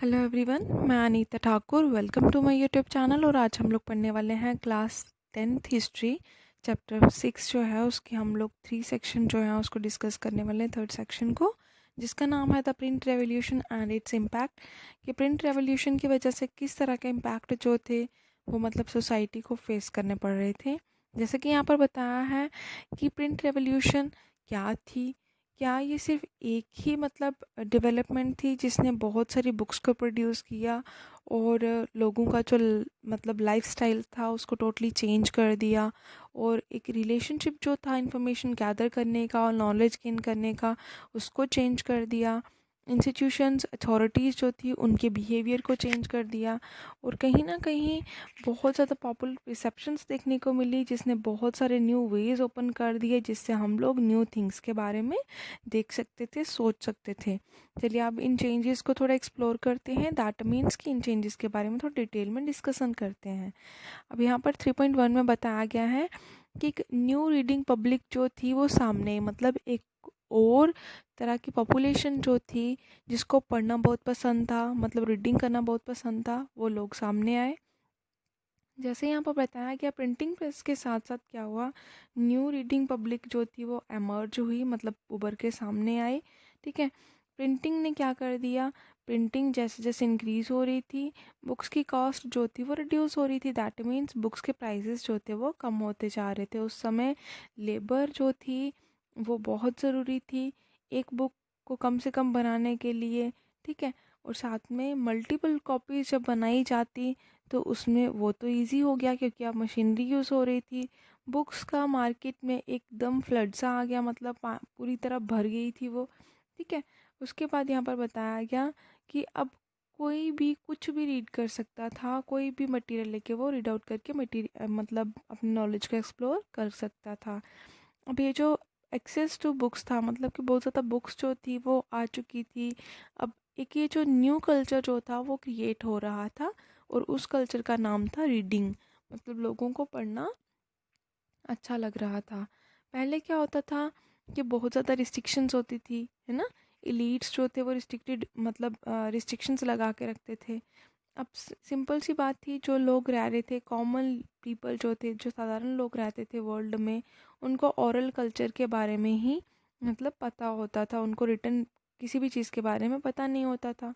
Hello everyone, मैं Anita Thakur. Welcome to my YouTube channel. और आज हम लोग पढ़ने वाले हैं क्लास 10th हिस्ट्री चैप्टर 6 जो है उसके हम लोग 3 सेक्शन जो है उसको डिस्कस करने वाले हैं। थर्ड सेक्शन को जिसका नाम है the print revolution and its impact. कि प्रिंट रेवोल्यूशन की वजह से किस तरह के इम्पैक्ट जो थे वो मतलब सोसाइटी को फेस करने पड़ रहे थे। जैसे कि यहाँ पर बताया है कि प्रिंट रेवोल्यूशन क्या थी। क्या ये सिर्फ एक ही मतलब डेवलपमेंट थी जिसने बहुत सारी बुक्स को प्रोड्यूस किया और लोगों का जो मतलब लाइफस्टाइल था उसको टोटली चेंज कर दिया, और एक रिलेशनशिप जो था इंफॉर्मेशन गैदर करने का और नॉलेज गेन करने का उसको चेंज कर दिया। इंस्टीट्यूशंस अथॉरिटीज़ जो थी उनके बिहेवियर को चेंज कर दिया, और कहीं ना कहीं बहुत ज़्यादा पॉपुलर रिसेप्शंस देखने को मिली जिसने बहुत सारे न्यू वेज ओपन कर दिए जिससे हम लोग न्यू थिंग्स के बारे में देख सकते थे, सोच सकते थे। चलिए अब इन चेंजेस को थोड़ा एक्सप्लोर करते हैं। दैट मीन्स कि इन चेंजेस के बारे में थोड़ा डिटेल में डिस्कशन करते हैं। अब यहाँ पर 3.1 में बताया गया है कि एक न्यू रीडिंग पब्लिक जो थी वो सामने, मतलब एक और तरह की पॉपुलेशन जो थी जिसको पढ़ना बहुत पसंद था, मतलब रीडिंग करना बहुत पसंद था, वो लोग सामने आए। जैसे यहाँ पर बताया गया प्रिंटिंग प्रेस के साथ साथ क्या हुआ, न्यू रीडिंग पब्लिक जो थी वो एमर्ज हुई, मतलब उभर के सामने आई। ठीक है, प्रिंटिंग ने क्या कर दिया, प्रिंटिंग जैसे जैसे इंक्रीज हो रही थी बुक्स की कॉस्ट जो थी वो रिड्यूस हो रही थी। दैट मीन्स बुक्स के प्राइसेस जो थे वो कम होते जा रहे थे। उस समय लेबर जो थी वो बहुत ज़रूरी थी एक बुक को कम से कम बनाने के लिए। ठीक है, और साथ में मल्टीपल कॉपीज जब बनाई जाती तो उसमें वो तो इजी हो गया क्योंकि अब मशीनरी यूज़ हो रही थी। बुक्स का मार्केट में एकदम फ्लड सा आ गया, मतलब पूरी तरह भर गई थी वो। ठीक है, उसके बाद यहाँ पर बताया गया कि अब कोई भी कुछ भी रीड कर सकता था, कोई भी मटेरियल लेके वो रीड आउट करके मटेरियल मतलब अपनी नॉलेज को एक्सप्लोर कर सकता था। अब ये जो एक्सेस टू बुक्स था, मतलब कि बहुत ज़्यादा बुक्स जो थी वो आ चुकी थी। अब एक ये जो न्यू कल्चर जो था वो क्रिएट हो रहा था, और उस कल्चर का नाम था रीडिंग, मतलब लोगों को पढ़ना अच्छा लग रहा था। पहले क्या होता था कि बहुत ज़्यादा रिस्ट्रिक्शंस होती थी, है ना। एलीट्स जो थे वो रिस्ट्रिक्टेड मतलब रिस्ट्रिक्शंस लगा के रखते थे। अब सिंपल सी बात थी, जो लोग रह रहे थे, कॉमन पीपल जो थे, जो साधारण लोग रहते थे वर्ल्ड में, उनको ओरल कल्चर के बारे में ही मतलब पता होता था, उनको रिटर्न किसी भी चीज़ के बारे में पता नहीं होता था।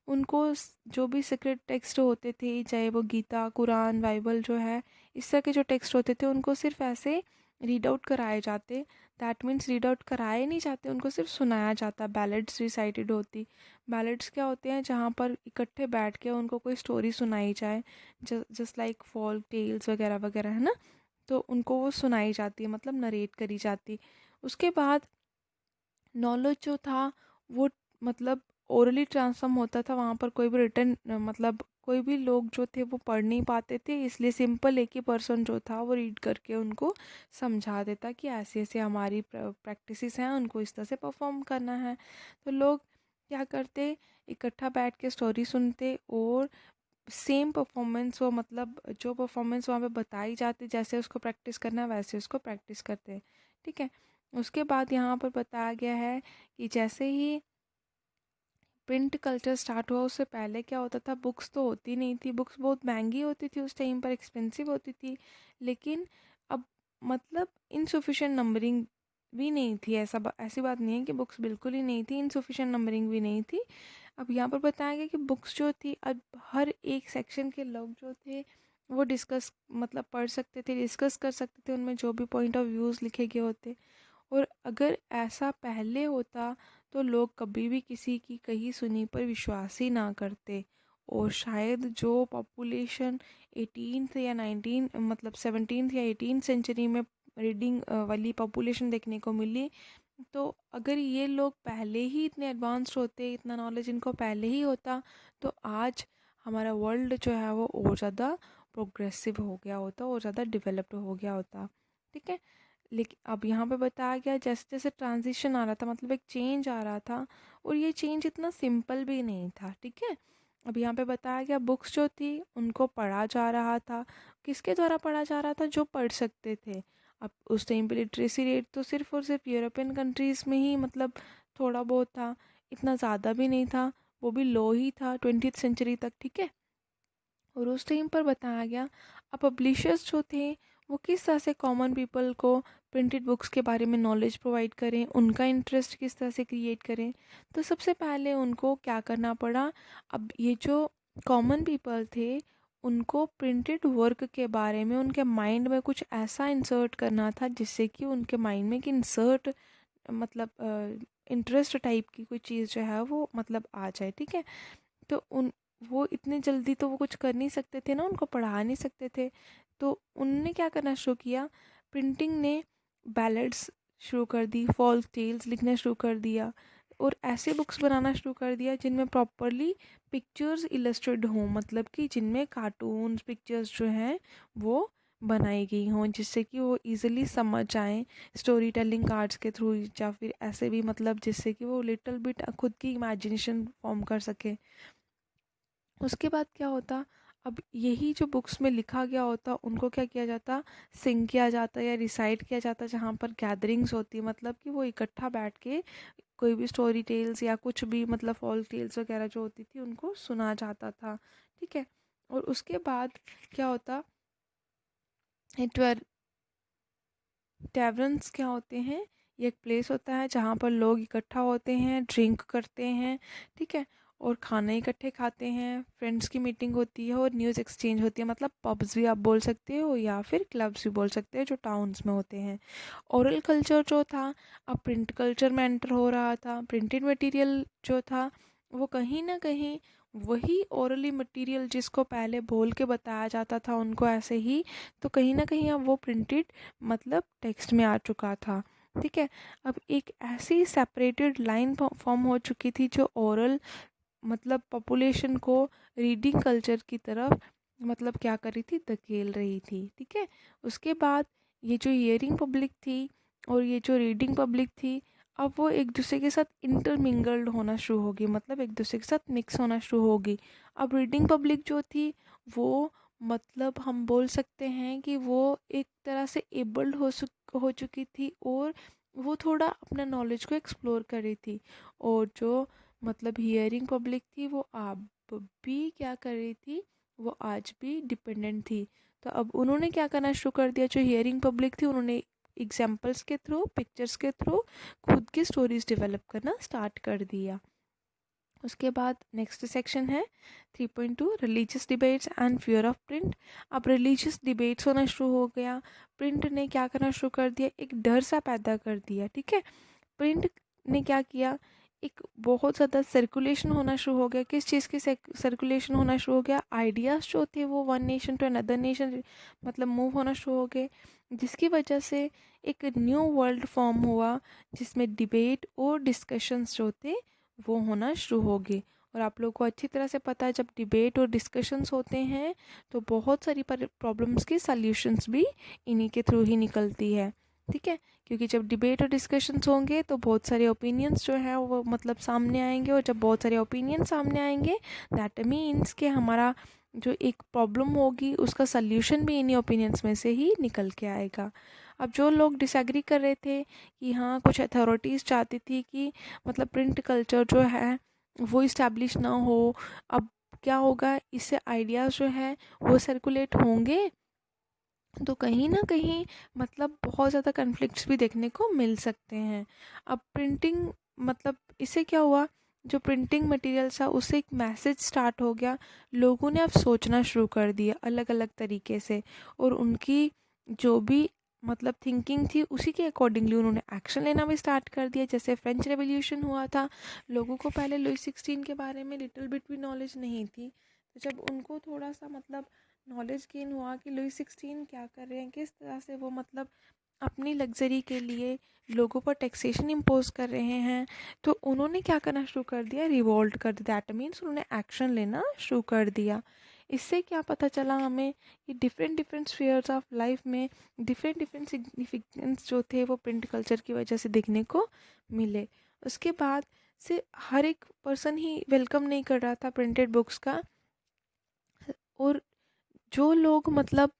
उनको जो भी सीक्रेट टेक्स्ट होते थे, चाहे वो गीता, कुरान, बाइबल जो है, इस तरह के जो टेक्स्ट होते थे उनको सिर्फ ऐसे रीड आउट कराए जाते। दैट मीन्स रीड आउट कराए नहीं जाते, उनको सिर्फ सुनाया जाता, बैलेड्स रिसाइटेड होती। बैलेड्स क्या होते हैं, जहाँ पर इकट्ठे बैठ के उनको कोई स्टोरी सुनाई जाए, जस्ट लाइक फॉल्क टेल्स वगैरह वगैरह, है ना। तो उनको वो सुनाई जाती है, मतलब नरेट करी जाती। उसके बाद नॉलेज जो था वो मतलब ओरली ट्रांसफॉर्म होता था, वहाँ पर कोई भी रिटर्न मतलब कोई भी लोग जो थे वो पढ़ नहीं पाते थे, इसलिए सिंपल एक ही पर्सन जो था वो रीड करके उनको समझा देता कि ऐसे ऐसे हमारी प्रैक्टिसेस हैं, उनको इस तरह से परफॉर्म करना है। तो लोग क्या करते, इकट्ठा बैठ के स्टोरी सुनते और सेम परफॉर्मेंस वो मतलब जो परफॉर्मेंस वहाँ पे बताई जाती, जैसे उसको प्रैक्टिस करना है वैसे उसको प्रैक्टिस करते। ठीक है, उसके बाद यहाँ पर बताया गया है कि जैसे ही प्रिंट कल्चर स्टार्ट हुआ उससे पहले क्या होता था, बुक्स तो होती नहीं थी, बुक्स बहुत महंगी होती थी उस टाइम पर, एक्सपेंसिव होती थी। लेकिन अब मतलब इनसफिशेंट नंबरिंग भी नहीं थी, ऐसी बात नहीं है कि बुक्स बिल्कुल ही नहीं थी, इनसफिशेंट नंबरिंग भी नहीं थी। अब यहाँ पर बताया गया कि बुक्स जो थी अब हर एक सेक्शन के लोग जो थे वो डिस्कस मतलब पढ़ सकते थे, डिस्कस कर सकते थे, उनमें जो भी पॉइंट ऑफ व्यूज़ लिखे गए होते। और अगर ऐसा पहले होता तो लोग कभी भी किसी की कही सुनी पर विश्वास ही ना करते, और शायद जो पॉपुलेशन 18th या 19 मतलब 17th या 18th सेंचुरी में रीडिंग वाली पॉपुलेशन देखने को मिली, तो अगर ये लोग पहले ही इतने एडवांस्ड होते, इतना नॉलेज इनको पहले ही होता, तो आज हमारा वर्ल्ड जो है वो और ज़्यादा प्रोग्रेसिव हो गया होता और ज़्यादा डेवलप्ड हो गया होता। ठीक है, लेकिन अब यहाँ पे बताया गया जैसे जैसे ट्रांजिशन आ रहा था, मतलब एक चेंज आ रहा था, और ये चेंज इतना सिंपल भी नहीं था। ठीक है, अब यहाँ पे बताया गया बुक्स जो थी उनको पढ़ा जा रहा था, किसके द्वारा पढ़ा जा रहा था, जो पढ़ सकते थे। अब उस टाइम पे लिटरेसी रेट तो सिर्फ और सिर्फ यूरोपियन कंट्रीज़ में ही मतलब थोड़ा बहुत था, इतना ज़्यादा भी नहीं था। वो भी लो ही था 20th सेंचुरी तक, ठीक है। और उस टाइम पर बताया गया अब पब्लिशर्स जो थे वो किस तरह से कॉमन पीपल को प्रिंटेड बुक्स के बारे में नॉलेज प्रोवाइड करें, उनका इंटरेस्ट किस तरह से क्रिएट करें। तो सबसे पहले उनको क्या करना पड़ा, अब ये जो कॉमन पीपल थे उनको प्रिंटेड वर्क के बारे में उनके माइंड में कुछ ऐसा इंसर्ट करना था जिससे कि उनके माइंड में कि इंसर्ट मतलब इंटरेस्ट टाइप की कोई चीज़ जो है वो मतलब आ जाए, ठीक है। तो उन वो इतने जल्दी तो वो कुछ कर नहीं सकते थे ना, उनको पढ़ा नहीं सकते थे। तो उनने क्या करना शुरू किया, प्रिंटिंग ने बैलेड्स शुरू कर दी, फॉल्क टेल्स लिखना शुरू कर दिया और ऐसे बुक्स बनाना शुरू कर दिया जिनमें प्रॉपरली पिक्चर्स इलस्ट्रेट हों, मतलब कि जिनमें कार्टून्स पिक्चर्स जो हैं वो बनाई गई हों जिससे कि वो इजीली समझ आएँ स्टोरी टेलिंग कार्ड्स के थ्रू, या फिर ऐसे भी मतलब जिससे कि वो लिटिल बिट खुद की इमेजिनेशन फॉर्म कर सके। उसके बाद क्या होता, अब यही जो बुक्स में लिखा गया होता उनको क्या किया जाता, सिंग किया जाता या रिसाइट किया जाता जहाँ पर गैदरिंग्स होती, मतलब कि वो इकट्ठा बैठ के कोई भी स्टोरी टेल्स या कुछ भी मतलब फॉल्क टेल्स वगैरह जो होती थी उनको सुना जाता था, ठीक है। और उसके बाद क्या होता, टैवर्न्स क्या होते हैं, ये एक प्लेस होता है जहाँ पर लोग इकट्ठा होते हैं, ड्रिंक करते हैं, ठीक है, और खाना इकट्ठे खाते हैं, फ्रेंड्स की मीटिंग होती है और न्यूज़ एक्सचेंज होती है, मतलब पब्स भी आप बोल सकते हो या फिर क्लब्स भी बोल सकते हो जो टाउन्स में होते हैं। ओरल कल्चर जो था अब प्रिंट कल्चर में एंटर हो रहा था, प्रिंटेड मटेरियल जो था वो कहीं ना कहीं वही ओरली मटेरियल जिसको पहले बोल के बताया जाता था उनको ऐसे ही, तो कहीं ना कहीं अब वो प्रिंटेड मतलब टेक्स्ट में आ चुका था, ठीक है। अब एक ऐसी सेपरेटेड लाइन फॉर्म हो चुकी थी जो ओरल मतलब पॉपुलेशन को रीडिंग कल्चर की तरफ मतलब क्या कर रही थी, धकेल रही थी, ठीक है। उसके बाद ये जो हियरिंग पब्लिक थी और ये जो रीडिंग पब्लिक थी अब वो एक दूसरे के साथ इंटरमिंगल्ड होना शुरू होगी, मतलब एक दूसरे के साथ मिक्स होना शुरू होगी। अब रीडिंग पब्लिक जो थी वो मतलब हम बोल सकते हैं कि वो एक तरह से एबल्ड हो चुकी थी और वो थोड़ा अपना नॉलेज को एक्सप्लोर कर रही थी। और जो मतलब हियरिंग पब्लिक थी वो अब भी क्या कर रही थी, वो आज भी डिपेंडेंट थी। तो अब उन्होंने क्या करना शुरू कर दिया, जो हियरिंग पब्लिक थी उन्होंने एग्जाम्पल्स के थ्रू पिक्चर्स के थ्रू खुद की स्टोरीज डेवलप करना स्टार्ट कर दिया। उसके बाद नेक्स्ट सेक्शन है 3.2 religious debates and fear of print. अब रिलीजियस डिबेट्स होना शुरू हो गया, प्रिंट ने क्या करना शुरू कर दिया, एक डर सा पैदा कर दिया, ठीक है। प्रिंट ने क्या किया, एक बहुत ज़्यादा सर्कुलेशन होना शुरू हो गया, किस चीज़ की सर्कुलेशन होना शुरू हो गया, आइडियाज़ जो थे वो one nation to another nation मतलब मूव होना शुरू हो गए, जिसकी वजह से एक न्यू वर्ल्ड फॉर्म हुआ जिसमें डिबेट और डिस्कशंस जो थे वो होना शुरू हो गए। और आप लोगों को अच्छी तरह से पता है जब डिबेट और डिस्कशंस होते हैं तो बहुत सारी प्रॉब्लम्स की सल्यूशंस भी इन्हीं के थ्रू ही निकलती है, ठीक है। क्योंकि जब डिबेट और डिस्कशंस होंगे तो बहुत सारे ओपिनियंस जो है वो मतलब सामने आएंगे, और जब बहुत सारे ओपिनियन सामने आएंगे दैट मीन्स कि हमारा जो एक प्रॉब्लम होगी उसका सल्यूशन भी इन्हीं ओपिनियंस में से ही निकल के आएगा। अब जो लोग डिसएग्री कर रहे थे कि हाँ कुछ अथॉरिटीज़ चाहती थी कि मतलब प्रिंट कल्चर जो है वो इस्टेब्लिश ना हो, अब क्या होगा, इससे आइडियाज़ जो है वो सर्कुलेट होंगे तो कहीं ना कहीं मतलब बहुत ज़्यादा कन्फ्लिक्ट्स भी देखने को मिल सकते हैं। अब प्रिंटिंग मतलब इससे क्या हुआ, जो प्रिंटिंग मटेरियल था उससे एक मैसेज स्टार्ट हो गया, लोगों ने अब सोचना शुरू कर दिया अलग अलग तरीके से, और उनकी जो भी मतलब थिंकिंग थी उसी के अकॉर्डिंगली उन्होंने एक्शन लेना भी स्टार्ट कर दिया। जैसे फ्रेंच रेवोल्यूशन हुआ था, लोगों को पहले लुई 16 के बारे में लिटिल बिट भी नॉलेज नहीं थी, तो जब उनको थोड़ा सा मतलब नॉलेज गेन हुआ कि लुई 16 क्या कर रहे हैं, किस तरह से वो मतलब अपनी लग्जरी के लिए लोगों पर टैक्सेशन इम्पोज कर रहे हैं, तो उन्होंने क्या करना शुरू कर दिया, रिवोल्ट कर दिया, दैट मीन्स उन्होंने एक्शन लेना शुरू कर दिया। इससे क्या पता चला हमें कि different different spheres of life में डिफरेंट डिफरेंट सिग्निफिकेंस जो थे वो प्रिंट कल्चर की वजह से देखने को मिले। उसके बाद से हर एक पर्सन ही वेलकम नहीं कर रहा था प्रिंटेड बुक्स का, और जो लोग मतलब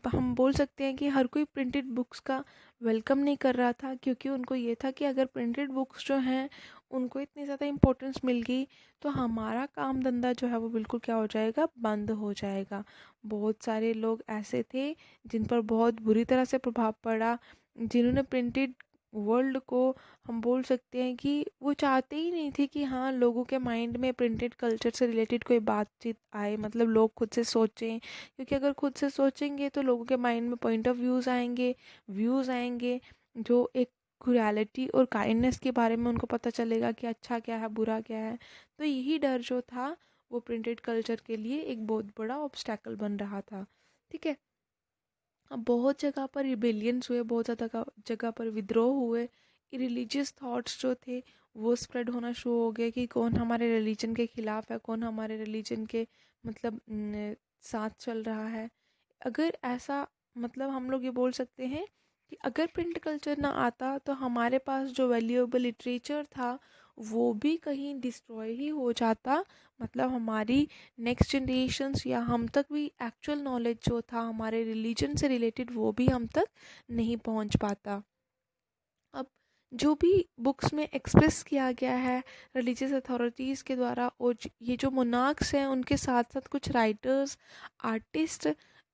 हम बोल सकते हैं कि हर कोई प्रिंटेड बुक्स का वेलकम नहीं कर रहा था, क्योंकि उनको ये था कि अगर प्रिंटेड बुक्स जो हैं उनको इतनी ज़्यादा इम्पोर्टेंस मिल गई, तो हमारा काम धंधा जो है वो बिल्कुल क्या हो जाएगा, बंद हो जाएगा। बहुत सारे लोग ऐसे थे जिन पर बहुत बुरी तरह से प्रभाव पड़ा, जिन्होंने प्रिंटेड वर्ल्ड को, हम बोल सकते हैं कि वो चाहते ही नहीं थे कि हाँ लोगों के माइंड में प्रिंटेड कल्चर से रिलेटेड कोई बातचीत आए, मतलब लोग खुद से सोचें, क्योंकि अगर खुद से सोचेंगे तो लोगों के माइंड में पॉइंट ऑफ व्यूज़ आएंगे, जो एक रियलिटी और काइंडनेस के बारे में उनको पता चलेगा कि अच्छा क्या है, बुरा क्या है। तो यही डर जो था वो प्रिंटेड कल्चर के लिए एक बहुत बड़ा ऑब्स्टैकल बन रहा था। ठीक है, अब बहुत जगह पर रिबेलियंस हुए, बहुत ज़्यादा जगह पर विद्रोह हुए, रिलीजियस थॉट्स जो थे वो स्प्रेड होना शुरू हो गए कि कौन हमारे रिलीजन के ख़िलाफ़ है, कौन हमारे रिलीजन के मतलब साथ चल रहा है। अगर ऐसा, मतलब हम लोग ये बोल सकते हैं कि अगर प्रिंट कल्चर ना आता तो हमारे पास जो वैल्यूएबल लिटरेचर था वो भी कहीं डिस्ट्रॉय ही हो जाता, मतलब हमारी नेक्स्ट जनरेशन्स या हम तक भी एक्चुअल नॉलेज जो था हमारे रिलीजन से रिलेटेड वो भी हम तक नहीं पहुंच पाता। अब जो भी बुक्स में एक्सप्रेस किया गया है रिलीजियस अथॉरिटीज़ के द्वारा, और ये जो मोनार्क्स हैं उनके साथ साथ कुछ राइटर्स, आर्टिस्ट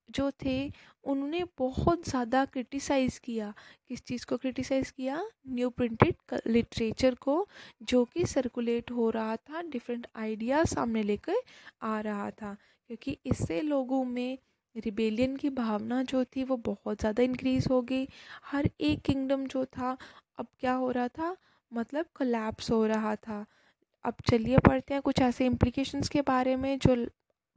जो थे, उन्होंने बहुत ज़्यादा क्रिटिसाइज़ किया। किस चीज़ को क्रिटिसाइज़ किया? न्यू प्रिंटेड लिटरेचर को, जो कि सर्कुलेट हो रहा था, डिफरेंट आइडियाज़ सामने लेकर आ रहा था, क्योंकि इससे लोगों में रिबेलियन की भावना जो थी वो बहुत ज़्यादा इंक्रीज़ हो गई। हर एक किंगडम जो था अब क्या हो रहा था, मतलब कोलैप्स हो रहा था। अब चलिए पढ़ते हैं कुछ ऐसे इम्प्लीकेशंस के बारे में जो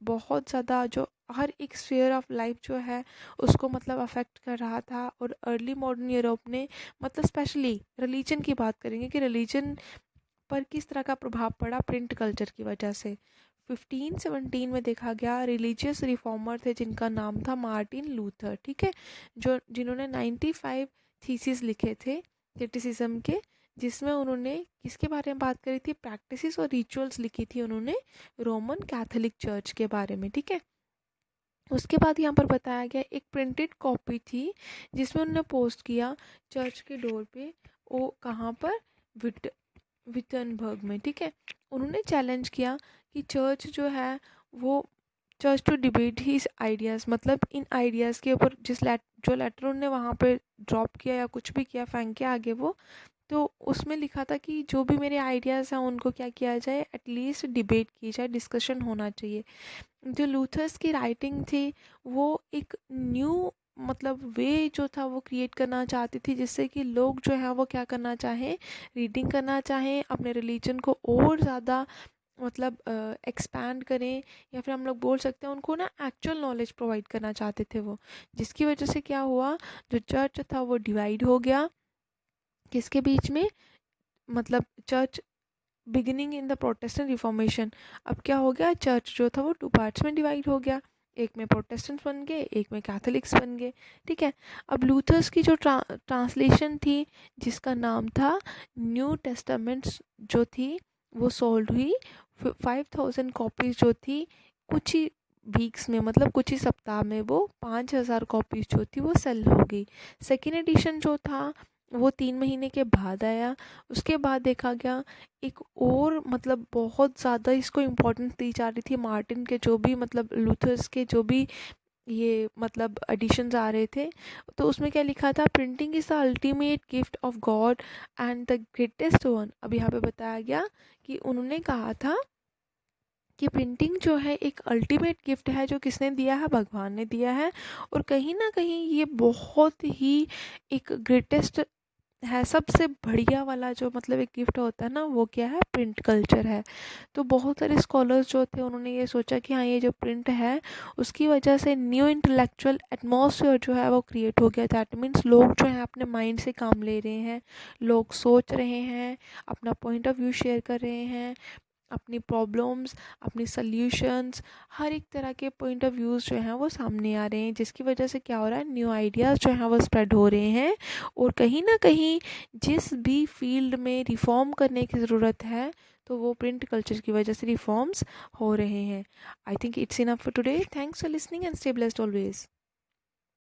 बहुत ज़्यादा, जो हर एक स्फीयर ऑफ लाइफ जो है उसको मतलब अफेक्ट कर रहा था। और अर्ली मॉडर्न यूरोप ने, मतलब स्पेशली रिलीजन की बात करेंगे कि रिलीजन पर किस तरह का प्रभाव पड़ा प्रिंट कल्चर की वजह से। 1517 में देखा गया, रिलीजियस रिफॉर्मर थे जिनका नाम था मार्टिन लूथर। ठीक है, जो जिन्होंने 95 थीसिस लिखे थे क्रिटिसिज्म के, जिसमें उन्होंने किसके बारे में बात करी थी, प्रैक्टिसेस और रिचुअल्स लिखी थी उन्होंने रोमन कैथोलिक चर्च के बारे में। ठीक है, उसके बाद यहाँ पर बताया गया एक प्रिंटेड कॉपी थी जिसमें उन्होंने पोस्ट किया चर्च के डोर पे, वो कहाँ पर, विटनबर्ग में। ठीक है, उन्होंने चैलेंज किया कि चर्च जो है वो, church to debate his ideas, मतलब इन आइडियाज़ के ऊपर जो लेटर उन्होंने वहाँ पे ड्रॉप किया या कुछ भी किया, फेंक के आगे वो, तो उसमें लिखा था कि जो भी मेरे आइडियाज़ हैं उनको क्या किया जाए, एटलीस्ट डिबेट की जाए, डिस्कशन होना चाहिए। जो लूथर्स की राइटिंग थी वो एक न्यू, मतलब वे जो था वो क्रिएट करना चाहती थी, जिससे कि लोग जो है वो क्या करना चाहें, रीडिंग करना चाहें, अपने रिलीजन को और ज़्यादा मतलब एक्सपैंड करें, या फिर हम लोग बोल सकते हैं उनको ना एक्चुअल नॉलेज प्रोवाइड करना चाहते थे वो। जिसकी वजह से क्या हुआ, जो चर्च था वो डिवाइड हो गया, किसके बीच में, मतलब church beginning in the Protestant reformation. अब क्या हो गया, चर्च जो था वो टू पार्ट्स में डिवाइड हो गया, एक में प्रोटेस्टेंट्स बन गए, एक में कैथोलिक्स बन गए। ठीक है, अब लूथर्स की जो ट्रांसलेशन थी जिसका नाम था न्यू टेस्टामेंट्स जो थी वो सोल्ड हुई, 5000 कॉपीज़ जो थी कुछ ही वीक्स में, मतलब कुछ ही सप्ताह में वो 5000 कॉपीज़ जो थी वो सेल हो गई। सेकेंड एडिशन जो था वो 3 महीने के बाद आया। उसके बाद देखा गया एक और, मतलब बहुत ज़्यादा इसको इम्पोर्टेंस दी जा रही थी, मार्टिन के जो भी, मतलब लूथर्स के जो भी ये मतलब एडिशंस आ रहे थे, तो उसमें क्या लिखा था, printing is the ultimate gift of God and the greatest one. अब यहाँ पे बताया गया कि उन्होंने कहा था कि प्रिंटिंग जो है एक अल्टीमेट गिफ्ट है, जो किसने दिया है, भगवान ने दिया है, और कहीं ना कहीं ये बहुत ही एक ग्रेटेस्ट है, सबसे बढ़िया वाला जो मतलब एक गिफ्ट होता है ना, वो क्या है, प्रिंट कल्चर है। तो बहुत सारे स्कॉलर्स जो थे उन्होंने ये सोचा कि हाँ ये जो प्रिंट है उसकी वजह से न्यू इंटेलेक्चुअल एटमॉस्फेयर जो है वो क्रिएट हो गया। दैट मीन्स लोग जो है अपने माइंड से काम ले रहे हैं, लोग सोच रहे हैं, अपना पॉइंट ऑफ व्यू शेयर कर रहे हैं, अपनी प्रॉब्लम्स, अपनी सल्यूशंस, हर एक तरह के पॉइंट ऑफ व्यूज़ जो हैं वो सामने आ रहे हैं, जिसकी वजह से क्या हो रहा है, न्यू आइडियाज़ जो हैं वो स्प्रेड हो रहे हैं। और कहीं ना कहीं जिस भी फील्ड में रिफॉर्म करने की ज़रूरत है तो वो प्रिंट कल्चर की वजह से रिफॉर्म्स हो रहे हैं। I think it's enough for today. Thanks for listening and stay blessed always.